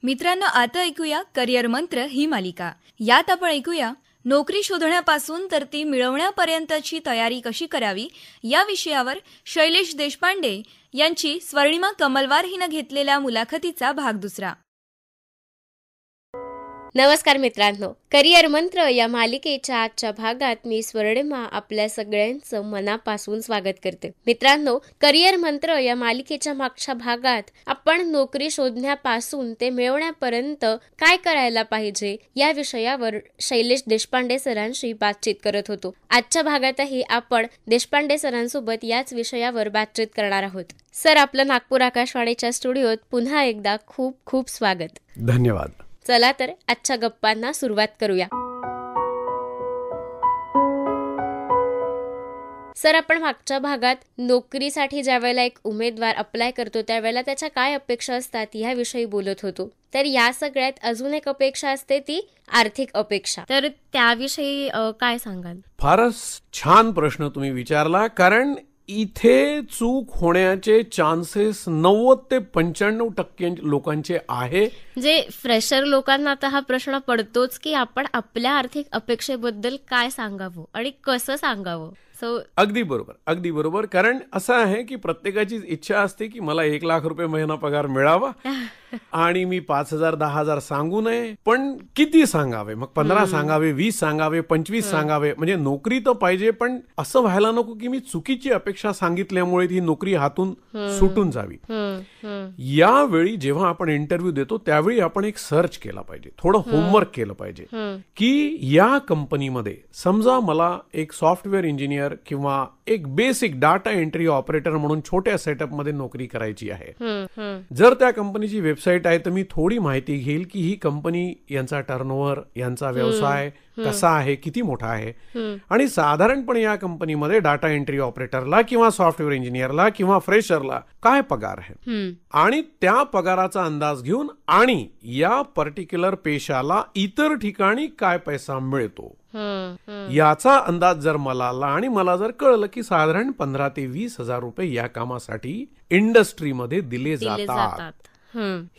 मित्रांनो, आता ऐकूया करिअर मंत्र ही मालिका. यात आपण ऐकूया नोकरी शोधण्यापासून तर ती मिळवण्यापर्यंतची तयारी कशी करावी या विषयावर शैलेश देशपांडे यांची स्वर्णिमा कमलवार हिनं घेतलेल्या मुलाखतीचा भाग दुसरा. नमस्कार मित्रांनो, करिअर मंत्र या मालिकेच्या आजच्या भागात मी स्वर्णिमा आपल्या सगळ्यांचं मनापासून स्वागत करते. मित्रांनो, करिअर मंत्र या मालिकेच्या मागच्या भागात आपण नोकरी शोधण्यापासून ते मिळवण्यापर्यंत काय करायला पाहिजे या विषयावर शैलेश देशपांडे सरांशी बातचीत करत होतो. आजच्या भागातही आपण देशपांडे सरांसोबत याच विषयावर बातचीत करणार आहोत. सर, आपलं नागपूर आकाशवाणीच्या स्टुडिओत पुन्हा एकदा खूप खूप स्वागत. धन्यवाद. चला तर आजच्या गप्पांना सुरुवात करूया. सर, आपण मागच्या भागात नोकरीसाठी ज्या वेळेला एक उमेदवार अप्लाय करतो त्यावेळेला त्याच्या काय अपेक्षा असतात याविषयी बोलत होतो. तर या सगळ्यात अजून एक अपेक्षा असते ती आर्थिक अपेक्षा. तर त्याविषयी काय सांगाल? फारच छान प्रश्न तुम्ही विचारला, कारण इथे चूक होण्याचे चान्सेस 90 ते 95% लोकांचे आहे. जे फ्रेशर लोकांना आता हा प्रश्न पडतोच की आपण आपल्या आर्थिक अपेक्षेबद्दल काय सांगावं आणि कसं सांगावं. अगदी बरोबर. कारण असं आहे की प्रत्येकाची इच्छा असते की मला 1 लाख रुपये महिना पगार मिळावा आणि मी 5,000 10,000 सांगू नये. पण किती सांगावे? मग 15 सांगावे, 20 सांगावे, 25 सांगावे? म्हणजे नोकरी तर पाहिजे, पण असं व्हायला नको की मी चुकीची अपेक्षा सांगितल्यामुळे ती नोकरी हातून सुटून जावी. यावेळी जेव्हा आपण इंटरव्ह्यू देतो त्यावेळी आपण एक सर्च केला पाहिजे, थोडं होमवर्क केलं पाहिजे की या कंपनीमध्ये समजा मला एक सॉफ्टवेअर इंजिनियर किंवा एक बेसिक डाटा एंट्री ऑपरेटर म्हणून छोट्या सेटअप मध्ये नोकरी करायची आहे. जर त्या कंपनीची वेबसाईट आहे तर मी थोडी माहिती घेईल की ही कंपनी, यांचा टर्नओव्हर, यांचा व्यवसाय कसा आहे, किती मोठा आहे, आणि साधारणपणे या कंपनीमध्ये डाटा एंट्री ऑपरेटरला किंवा सॉफ्टवेअर इंजिनियरला किंवा फ्रेशरला काय पगार आहे आणि त्या पगाराचा अंदाज घेऊन आणि या पर्टिक्युलर पेशाला इतर ठिकाणी काय पैसा मिळतो याचा अंदाज जर मला आला आणि मला जर कळलं की साधारण 15,000 ते 20,000 रुपये या कामासाठी इंडस्ट्रीमध्ये दिले जातात,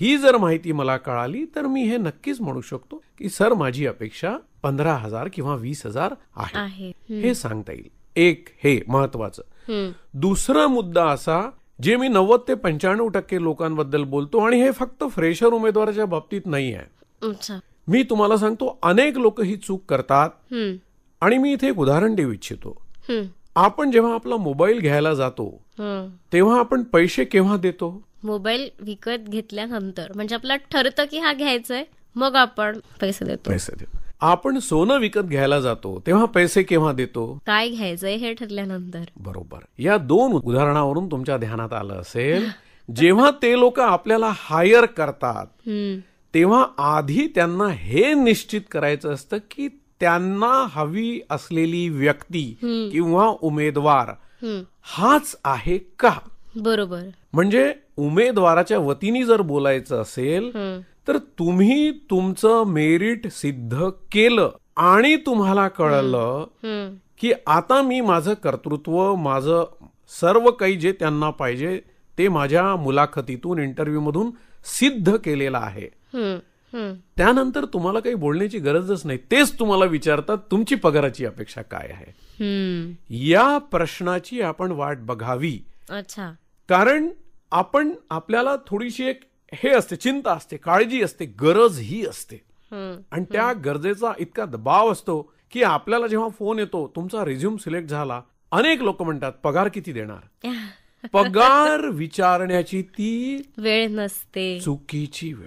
ही जर माहिती मला कळाली तर मी हे नक्कीच म्हणू शकतो की सर, माझी अपेक्षा 15,000 किंवा 20,000 आहे. हे सांगता येईल. एक हे महत्वाचं. दुसरा मुद्दा असा, जे मी 90 ते 95% लोकांबद्दल बोलतो आणि हे फक्त फ्रेशर उमेदवाराच्या बाबतीत नाही आहे. मी तुम्हाला सांगतो, अनेक लोक ही चूक करतात आणि मी इथे एक उदाहरण देऊ इच्छितो. आपण जेव्हा आपला मोबाईल घ्यायला जातो तेव्हा आपण पैसे केव्हा देतो? मोबाईल विकत घेतल्यानंतर. म्हणजे आपलं ठरतं की हा घ्यायचंय, मग आपण पैसे देतो. आपण सोनं विकत घ्यायला जातो तेव्हा पैसे केव्हा देतो? काय घ्यायचंय हे ठरल्यानंतर. बरोबर. या 2 उदाहरणावरून तुमच्या ध्यानात आलं असेल, जेव्हा ते लोक आपल्याला हायर करतात तेव्हा आधी त्यांना हे निश्चित करायचं असतं की त्यांना हवी असलेली व्यक्ती किंवा उमेदवार हाच आहे का. बरोबर. म्हणजे उमेदवाराच्या वतीने जर बोलायचं असेल तर तुम्ही तुमचं मेरिट सिद्ध केलं आणि तुम्हाला कळलं की आता मी माझं कर्तृत्व, माझं सर्व काही जे त्यांना पाहिजे ते माझ्या मुलाखतीतून, इंटरव्ह्यू मधून सिद्ध केलेलं आहे. त्यानंतर तुम्हाला काही बोलण्याची गरजच नाही. तेच तुम्हाला विचारतात तुमची पगाराची अपेक्षा काय आहे. या प्रश्नाची आपण वाट बघावी. अच्छा. कारण आपण, आपल्याला थोडीशी एक हे असते, चिंता असते, काळजी असते, गरज ही असते आणि त्या गरजेचा इतका दबाव असतो की आपल्याला जेव्हा फोन येतो, तुमचा रिझ्यूम सिलेक्ट झाला, अनेक लोक म्हणतात पगार किती देणार. पगार विचारण्याची ती वेळ नसते, चुकीची वेळ.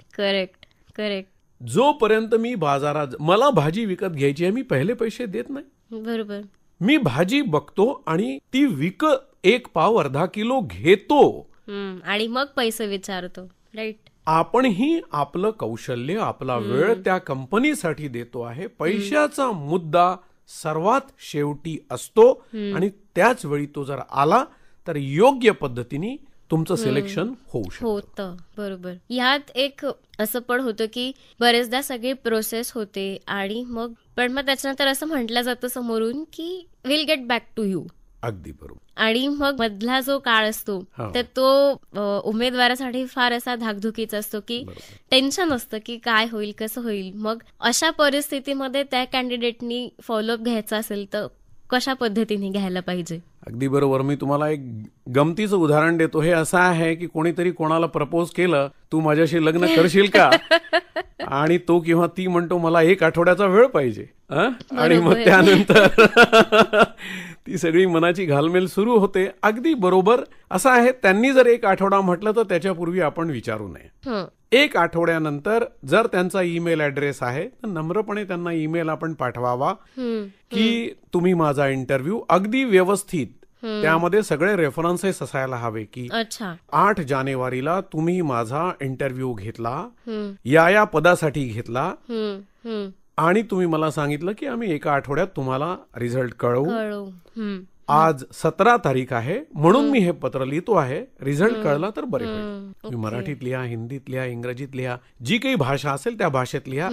करेक्ट. जोपर्यंत मी बाजारात, मला भाजी विकत घ्यायची आहे, मी पहिले पैसे देत नाही. बरोबर. मी भाजी बघतो आणि ती विकत 1 पाव अर्धा किलो घेतो आणि मग पैसे विचारतो. राईट. आपणही आपलं कौशल्य, आपला वेळ त्या कंपनीसाठी देतो आहे. पैशाचा मुद्दा सर्वात शेवटी असतो आणि त्याच वेळी तो जर आला तर योग्य पद्धतीने तुमचं सिलेक्शन होतं. बरोबर. ह्यात एक असं पण होतं की बरेचदा सगळी प्रोसेस होते आणि मग त्याच्यानंतर असं म्हटलं जातं समोरून की will get back to you. अगदी बरोबर. आणि मग मधला जो काळ असतो हो. तर तो उमेदवारासाठी फार असा धाकधुकीचा असतो की बरोबर. टेन्शन असतं की काय होईल कसं होईल. मग अशा परिस्थितीमध्ये त्या कॅन्डिडेटनी फॉलोअप घ्यायचा असेल तर कशा पद्धतीने घ्यायला पाहिजे? अगदी बरोबर. मी तुम्हाला एक गमतीचं उदाहरण देतो. हे असं आहे की कोणीतरी कोणाला प्रपोज केलं, तू माझ्याशी लग्न करशील का? आणि तो किंवा ती म्हणतो मला 1 आठवड्याचा वेळ पाहिजे. आणि मग त्यानंतर ती सगळी मनाची घालमेल सुरू होते. अगदी बरोबर. असं आहे, त्यांनी जर 1 आठवडा म्हटलं तर त्याच्यापूर्वी आपण विचारू नये. 1 आठवड्यानंतर जर त्यांचा ईमेल ॲड्रेस आहे तर नम्रपणे त्यांना ईमेल आपण पाठवावा की तुम्ही माझा इंटरव्ह्यू अगदी व्यवस्थित, त्यामध्ये सगळे रेफरन्सेस असायला हवे की 8 जानेवारीला तुम्ही माझा इंटरव्ह्यू घेतला, या पदासाठी घेतला आणि तुम्ही मला सांगितलं की आम्ही 1 आठवड्यात तुम्हाला रिझल्ट कळवू. आज 17 तारीख आहे म्हणून मी हे पत्र लिहितो आहे. रिझल्ट कळला तर बरे होईल. तुम्ही मराठीत लिहा, हिंदीत लिहा, इंग्रजीत लिहा, जी काही भाषा असेल त्या भाषेत लिहा.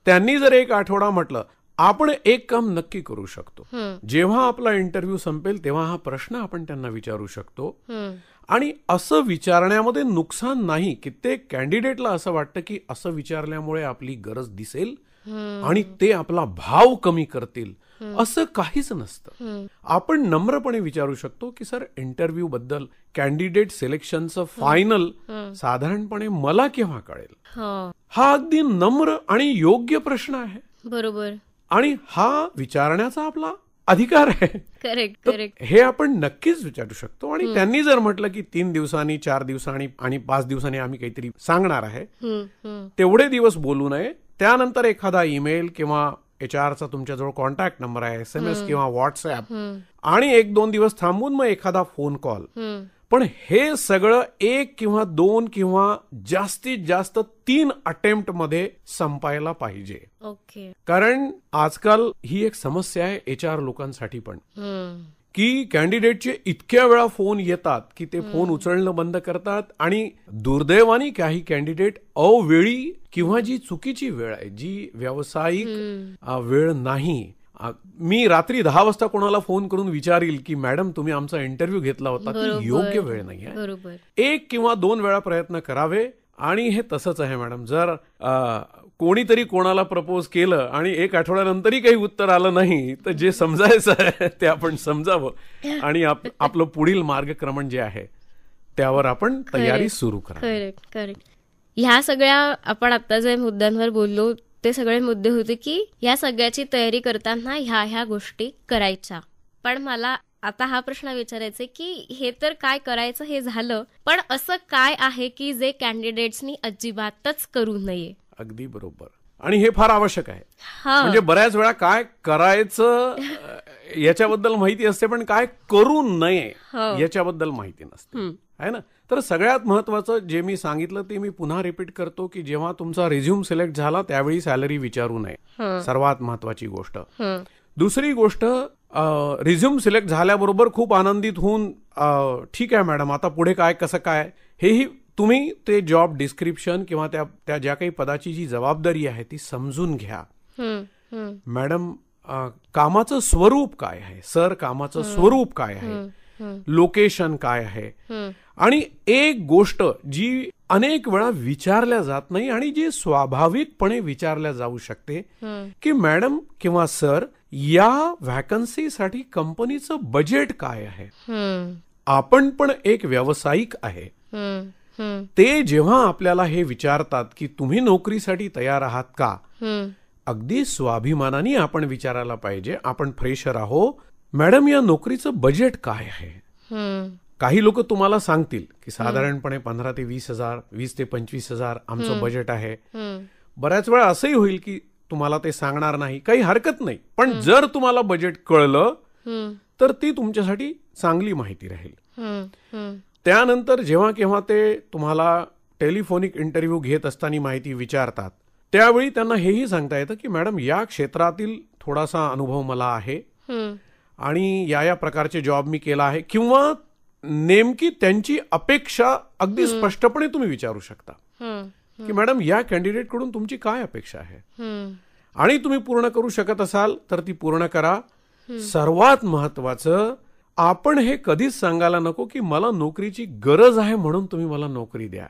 त्यांनी जर 1 आठवडा म्हटलं, आपण एक काम नक्की करू शकतो. जेव्हा आपला इंटरव्ह्यू संपेल तेव्हा हा प्रश्न आपण त्यांना विचारू शकतो. आणि असं विचारण्यामध्ये नुकसान नाही. कित्येक कॅन्डिडेटला असं वाटतं की असं विचारल्यामुळे आपली गरज दिसेल आणि ते आपला भाव कमी करतील. असं काहीच नसतं. आपण नम्रपणे विचारू शकतो की सर, इंटरव्ह्यू बद्दल कॅन्डिडेट सिलेक्शनचं फायनल साधारणपणे मला केव्हा कळेल? हा अगदी नम्र आणि योग्य प्रश्न आहे. बरोबर. आणि हा विचारण्याचा आपला अधिकार आहे. करेक्ट. हे आपण नक्कीच विचारू शकतो. आणि त्यांनी जर म्हटलं की 3 दिवसांनी, 4 दिवसांनी आणि 5 दिवसांनी आम्ही काहीतरी सांगणार आहे, तेवढे दिवस बोलू नये. त्यानंतर एखादा ईमेल किंवा HR चा तुमच्याजवळ कॉन्टॅक्ट नंबर आहे, SMS किंवा व्हॉट्सअप, आणि 1-2 दिवस थांबून मग एखादा फोन कॉल. पण हे सगळं 1 किंवा 2 किंवा जास्तीत जास्त 3 अटेम्प्ट मध्ये संपायला पाहिजे. कारण आजकाल ही एक समस्या आहे HR लोकांसाठी पण, की कॅन्डिडेटचे इतक्या वेळा फोन येतात की ते फोन उचलणं बंद करतात. आणि दुर्दैवाने काही कॅन्डिडेट अवेळी किंवा जी चुकीची वेळ आहे, जी व्यावसायिक वेळ नाही. मी रात्री 10 वाजता कोणाला फोन करून विचारील की मॅडम तुम्ही आमचा इंटरव्ह्यू घेतला होता, ती योग्य वेळ नाही आहे. 1 किंवा 2 वेळा प्रयत्न करावे. आणि हे तसंच आहे मॅडम, जर कोणीतरी कोणाला प्रपोज केलं आणि 1 आठवड्यानंतरही काही उत्तर आलं नाही तर जे समजायचं आहे ते आपण समजावं आणि आपलं पुढील मार्गक्रमण जे आहे त्यावर आपण तयारी सुरू करावी. करेक्ट. ह्या सगळ्या आपण आता जे मुद्द्यांवर बोललो ते सगळे मुद्दे होते की या सगळ्याची तयारी करताना ह्या गोष्टी करायच्या. पण मला आता हा प्रश्न विचारायचा की हे तर काय करायचं हे झालं, पण असं काय आहे की जे कॅन्डिडेट्सनी अजिबातच करू नये? अगदी बरोबर. आणि हे फार आवश्यक आहे. म्हणजे बऱ्याच वेळा काय करायचं याच्याबद्दल माहिती असते पण काय करू नये याच्याबद्दल माहिती नसते, आहे ना. तर सगळ्यात महत्वाचं जे मी सांगितलं ते मी पुन्हा रिपीट करतो की जेव्हा तुमचा रिझ्यूम सिलेक्ट झाला त्यावेळी सॅलरी विचारू नये, सर्वात महत्वाची गोष्ट. दुसरी गोष्ट, रिझ्यूम सिलेक्ट झाल्याबरोबर खूप आनंदित होऊन ठीक आहे मॅडम आता पुढे काय कसं काय हेही तुम्ही ते जॉब डिस्क्रिप्शन किंवा त्या ज्या काही पदाची जी जबाबदारी आहे ती समजून घ्या. मॅडम कामाचं स्वरूप काय आहे, सर कामाचं स्वरूप काय आहे, लोकेशन काय आहे. आणि एक गोष्ट जी अनेक वेळा विचारल्या जात नाही आणि जी स्वाभाविकपणे विचारल्या जाऊ शकते की मॅडम किंवा सर या व्हॅकन्सीसाठी कंपनीचं बजेट काय आहे. आपण पण एक व्यावसायिक आहे. ते जेव्हा आपल्याला हे विचारतात की तुम्ही नोकरीसाठी तयार आहात का, अगदी स्वाभिमानाने आपण विचारायला पाहिजे. आपण फ्रेशर आहो, मॅडम या नोकरीचं बजेट काय आहे. काही लोक तुम्हाला सांगतील की साधारणपणे 15 ते 20 हजार, 20 ते 25 हजार आमचं बजेट आहे. बऱ्याच वेळा असंही होईल की तुम्हाला ते सांगणार नाही, काही हरकत नाही. पण जर तुम्हाला बजेट कळलं तर ती तुमच्यासाठी चांगली माहिती राहील. त्यानंतर जेव्हा केव्हा ते तुम्हाला टेलिफोनिक इंटरव्ह्यू घेत असताना माहिती विचारतात त्यावेळी त्यांना हेही सांगता येतं की मॅडम या क्षेत्रातील थोडासा अनुभव मला आहे आणि या प्रकारचे जॉब मी केला आहे, किंवा नेमकी त्यांची अपेक्षा अगदी स्पष्टपणे तुम्ही विचारू शकता की मॅडम या कॅन्डिडेट कडून तुमची काय अपेक्षा आहे आणि तुम्ही पूर्ण करू शकत असाल तर ती पूर्ण करा. सर्वात महत्वाचं, आपण हे कधीच सांगायला नको की मला नोकरीची गरज आहे म्हणून तुम्ही मला नोकरी द्या.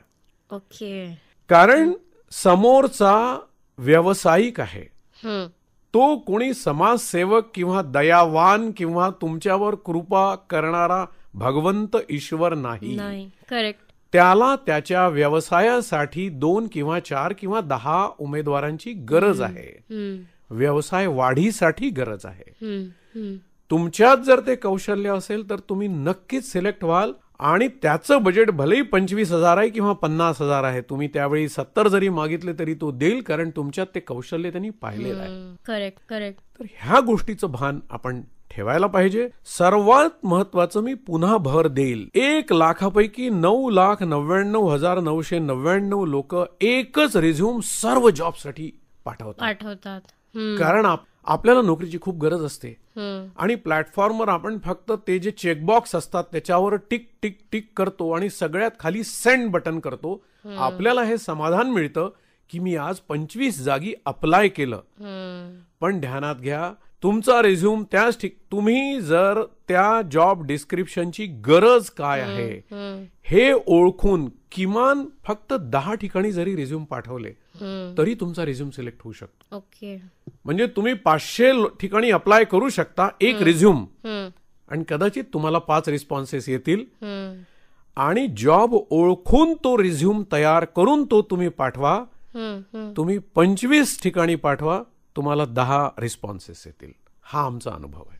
ओके. कारण समोरचा व्यावसायिक आहे, हम्म. तो कोणी समाजसेवक किंवा दयावान किंवा तुमच्यावर कृपा करणारा भगवंत ईश्वर नाही. नाही. करेक्ट. त्याला त्याच्या व्यवसायासाठी 2 किंवा 4 किंवा 10 उमेदवारांची गरज आहे. व्यवसाय वाढीसाठी गरज आहे. तुमच्यात जर ते कौशल्य असेल तर तुम्ही नक्कीच सिलेक्ट व्हाल. आणि त्याचं बजेट भलेही 25,000 आहे किंवा 50,000 आहे, तुम्ही त्यावेळी 70 जरी मागितले तरी तो देईल, कारण तुमच्यात ते कौशल्य त्यांनी पाहिलेलं आहे. करेक्ट. करेक्ट. तर ह्या गोष्टीचं भान आपण ठेवायला पाहिजे. सर्वात महत्वाचं मी पुन्हा भर देईल, 1 लाखापैकी 9,99,999 लोक एकच रिझ्यूम सर्व जॉबसाठी पाठवतात. कारण आपल्याला नोकरीची खूप गरज असते. आणि प्लॅटफॉर्मवर आपण फक्त ते जे चेकबॉक्स असतात त्याच्यावर टिक टिक टिक करतो आणि सगळ्यात खाली सेंड बटन करतो. आपल्याला हे समाधान मिळतं की मी आज 25 जागी अप्लाय केलं. पण ध्यानात घ्या, तुमचा रिझ्यूम त्याच तुम्ही जर त्या जॉब डिस्क्रिप्शनची गरज काय आहे हे ओळखून किमान फक्त 10 ठिकाणी जरी रिझ्यूम पाठवले तरी तुमचा रिझ्यूम सिलेक्ट होऊ शकतो. ओके. म्हणजे तुम्ही 500 ठिकाणी अप्लाय करू शकता एक रिझ्यूम, आणि कदाचित तुम्हाला 5 रिस्पॉन्सेस येतील. आणि जॉब ओळखून तो रिझ्यूम तयार करून तो तुम्ही पाठवा. तुम्ही 25 ठिकाणी पाठवा, तुम्हाला 10 रिस्पॉन्सेस येतील. हा आमचा अनुभव आहे.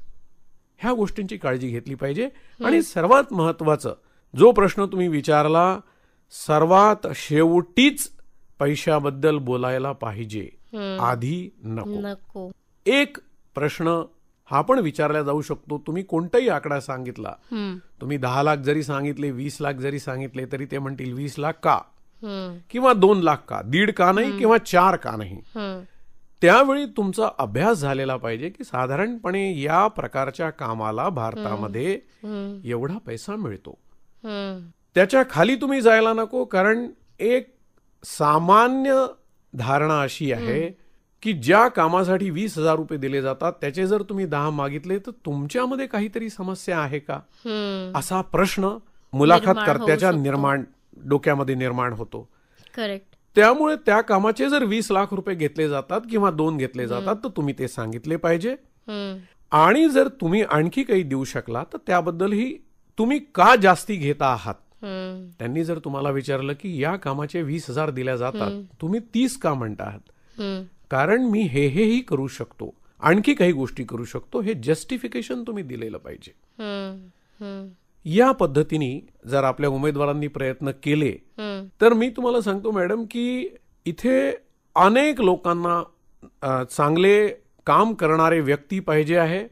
ह्या गोष्टींची काळजी घेतली पाहिजे. आणि सर्वात महत्वाचं, जो प्रश्न तुम्ही विचारला, सर्वात शेवटीच पैशाबद्दल बोलायला पाहिजे, आधी नको. एक प्रश्न हा पण विचारला जाऊ शकतो, तुम्ही कोणताही आकडा सांगितला, तुम्ही 10 लाख जरी सांगितले, 20 लाख जरी सांगितले तरी ते म्हणतील 20 लाख का, किंवा 2 लाख का, 1.5 का नाही, किंवा 4 का नाही. त्यावेळी तुमचा अभ्यास झालेला पाहिजे की साधारणपणे या प्रकारच्या कामाला भारतामध्ये एवढा पैसा मिळतो. त्याच्या खाली तुम्ही जायला नको, कारण एक सामान्य धारणा अशी आहे की ज्या कामासाठी 20,000 रुपये दिले जातात त्याचे जर तुम्ही 10 मागितले तर तुमच्यामध्ये काहीतरी समस्या आहे का, असा प्रश्न मुलाखतकर्त्याच्या डोक्यामध्ये निर्माण होतो. करेक्ट. त्यामुळे त्या कामाचे जर 20 लाख रुपये घेतले जातात किंवा 2 घेतले जातात तर तुम्ही ते सांगितले पाहिजे. आणि जर तुम्ही आणखी काही देऊ शकला तर त्याबद्दलही तुम्ही का जास्ती घेता आहात. त्यांनी जर तुम्हाला विचारलं की या कामाचे 20,000 दिल्या जातात, तुम्ही 30 का म्हणता आहात, कारण मी हेही करू शकतो, आणखी काही गोष्टी करू शकतो, हे जस्टिफिकेशन तुम्ही दिलेलं पाहिजे. या पद्धतीने जर आपल्या उमेदवारांनी प्रयत्न केले तर मी तुम्हाला सांगतो मॅडम की इथे अनेक लोकांना चांगले काम करणारे व्यक्ती पाहिजे आहे,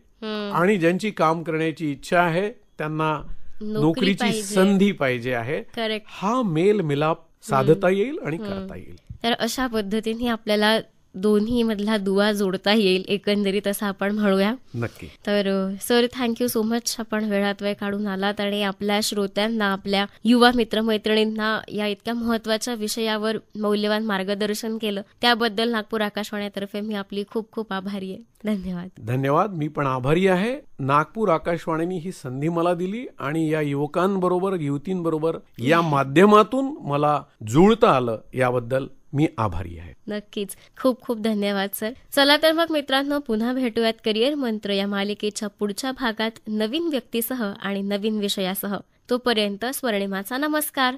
आणि ज्यांची काम करण्याची इच्छा आहे त्यांना नोकरीची संधी पाहिजे आहे. हा मेल मिलाप साधता येईल आणि करता येईल. तर अशा पद्धतीने आपल्याला दोन्ही मधला दुवा जोडता येईल एकंदरीत, असं आपण म्हणूया. नक्की. तर सर, थँक्यू सो मच. आपण वेळात वेळ काढून आलात आणि आपल्या श्रोत्यांना, आपल्या युवा मित्रमैत्रिणींना या इतक्या महत्वाच्या विषयावर मौल्यवान मार्गदर्शन केलं, त्याबद्दल नागपूर आकाशवाणीतर्फे मी आपली खूप खूप आभारी आहे. धन्यवाद. धन्यवाद. मी पण आभारी आहे. नागपूर आकाशवाणीने ही संधी मला दिली आणि या युवकांबरोबर, युवतींबरोबर या माध्यमातून मला जुळता आलं, याबद्दल मी आभारी आहे. नक्कीच. खूप खूप धन्यवाद सर. चला तर मग मित्रांनो, पुन्हा भेटूयात करिअर मंत्र या मालिकेच्या पुढच्या भागात नवीन व्यक्तीसह आणि नवीन विषयासह. तोपर्यंत स्वर्णिमाचा नमस्कार.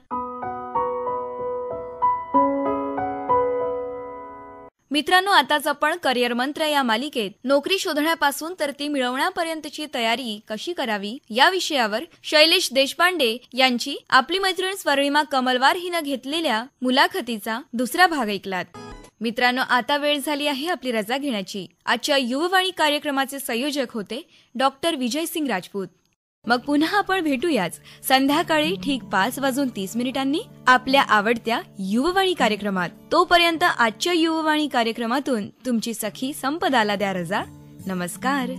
मित्रांनो, आताच आपण करिअर मंत्र या मालिकेत नोकरी शोधण्यापासून तर ती मिळवण्यापर्यंतची तयारी कशी करावी या विषयावर शैलेश देशपांडे यांची आपली मैत्रीण स्वर्णिमा कमलवार हिनं घेतलेल्या मुलाखतीचा दुसरा भाग ऐकलात. मित्रांनो, आता वेळ झाली आहे आपली रजा घेण्याची. आजच्या युववाणी कार्यक्रमाचे संयोजक होते डॉक्टर विजय सिंग राजपूत. मग पुन्हा आपण भेटूयाच संध्याकाळी ठीक 5:30 आपल्या आवडत्या युववाणी कार्यक्रमात. तोपर्यंत आजच्या युववाणी कार्यक्रमातून तुमची सखी संपदाला द्या रजा. नमस्कार.